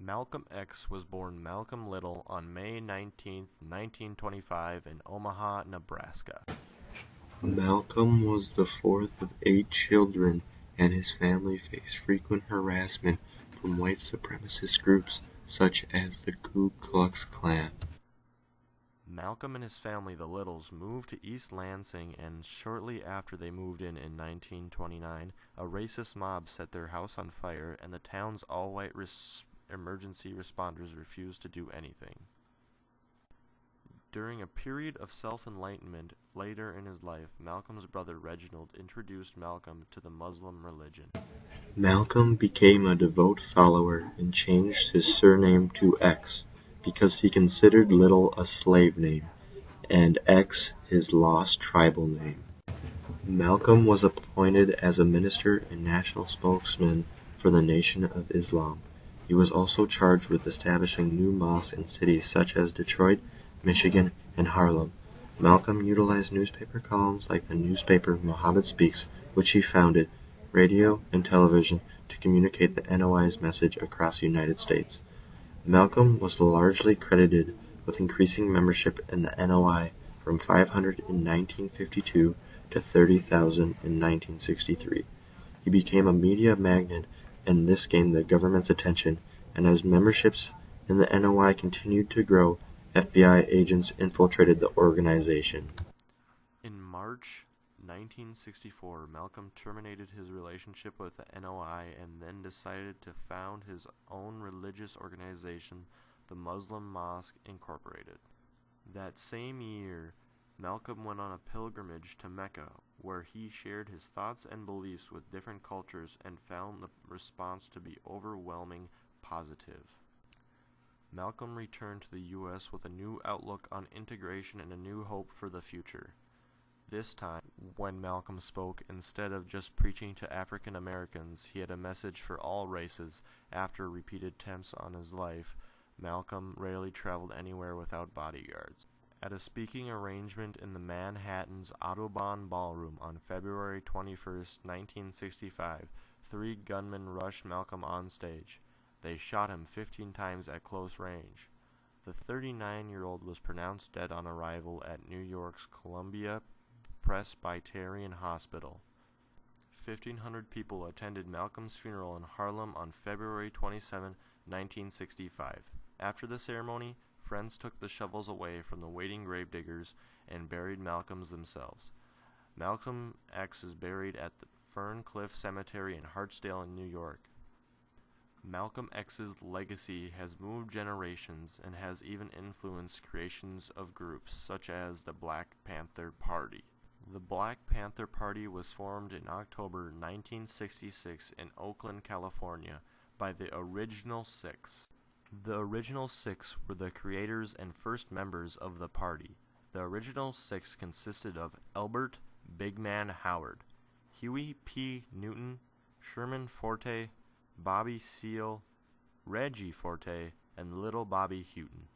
Malcolm X was born Malcolm Little on May 19, 1925 in Omaha, Nebraska. Malcolm was the fourth of 8 children, and his family faced frequent harassment from white supremacist groups such as the Ku Klux Klan. Malcolm and his family, the Littles, moved to East Lansing, and shortly after they moved in 1929, a racist mob set their house on fire, and the town's all-white emergency responders refused to do anything. During a period of self-enlightenment later in his life, Malcolm's brother Reginald introduced Malcolm to the Muslim religion. Malcolm became a devout follower and changed his surname to X because he considered Little a slave name, and X his lost tribal name. Malcolm was appointed as a minister and national spokesman for the Nation of Islam. He was also charged with establishing new mosques in cities such as Detroit, Michigan, and Harlem. Malcolm utilized newspaper columns like the newspaper Muhammad Speaks, which he founded, radio and television to communicate the NOI's message across the United States. Malcolm was largely credited with increasing membership in the NOI from 500 in 1952 to 30,000 in 1963. He became a media magnate, and this gained the government's attention, and as memberships in the NOI continued to grow, FBI agents infiltrated the organization. In March 1964, Malcolm terminated his relationship with the NOI and then decided to found his own religious organization, the Muslim Mosque Incorporated. That same year, Malcolm went on a pilgrimage to Mecca, where he shared his thoughts and beliefs with different cultures and found the response to be overwhelmingly positive. Malcolm returned to the U.S. with a new outlook on integration and a new hope for the future. This time, when Malcolm spoke, instead of just preaching to African Americans, he had a message for all races. After repeated attempts on his life, Malcolm rarely traveled anywhere without bodyguards. At a speaking arrangement in the Manhattan's Audubon Ballroom on February 21, 1965, 3 gunmen rushed Malcolm on stage. They shot him 15 times at close range. The 39-year-old was pronounced dead on arrival at New York's Columbia Presbyterian Hospital. 1,500 people attended Malcolm's funeral in Harlem on February 27, 1965. After the ceremony, friends took the shovels away from the waiting gravediggers and buried Malcolm's themselves. Malcolm X is buried at the Ferncliff Cemetery in Hartsdale, New York. Malcolm X's legacy has moved generations and has even influenced creations of groups such as the Black Panther Party. The Black Panther Party was formed in October 1966 in Oakland, California, by the Original Six. The Original Six were the creators and first members of the party. The Original Six consisted of Elbert Big Man Howard, Huey P. Newton, Sherman Forte, Bobby Seale, Reggie Forte, and Little Bobby Houghton.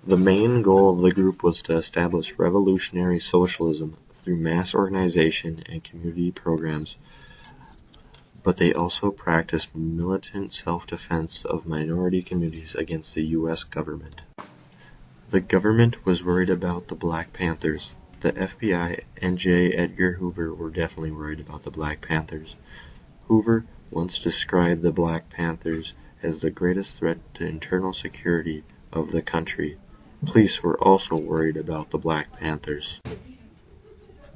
The main goal of the group was to establish revolutionary socialism through mass organization and community programs, but they also practiced militant self-defense of minority communities against the U.S. government. The government was worried about the Black Panthers. The FBI and J. Edgar Hoover were definitely worried about the Black Panthers. Hoover once described the Black Panthers as the greatest threat to internal security of the country. Police were also worried about the Black Panthers.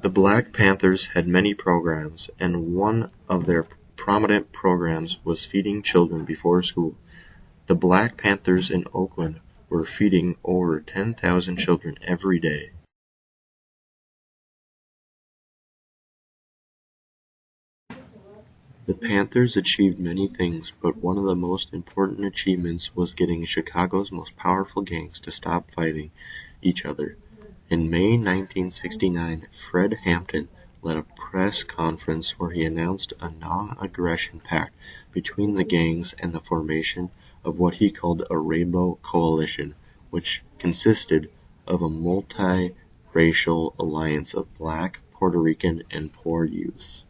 The Black Panthers had many programs, and one of their prominent programs was feeding children before school. The Black Panthers in Oakland were feeding over 10,000 children every day. The Panthers achieved many things, but one of the most important achievements was getting Chicago's most powerful gangs to stop fighting each other. In May 1969, Fred Hampton led a press conference where he announced a non-aggression pact between the gangs and the formation of what he called a Rainbow Coalition, which consisted of a multi-racial alliance of black, Puerto Rican, and poor youth.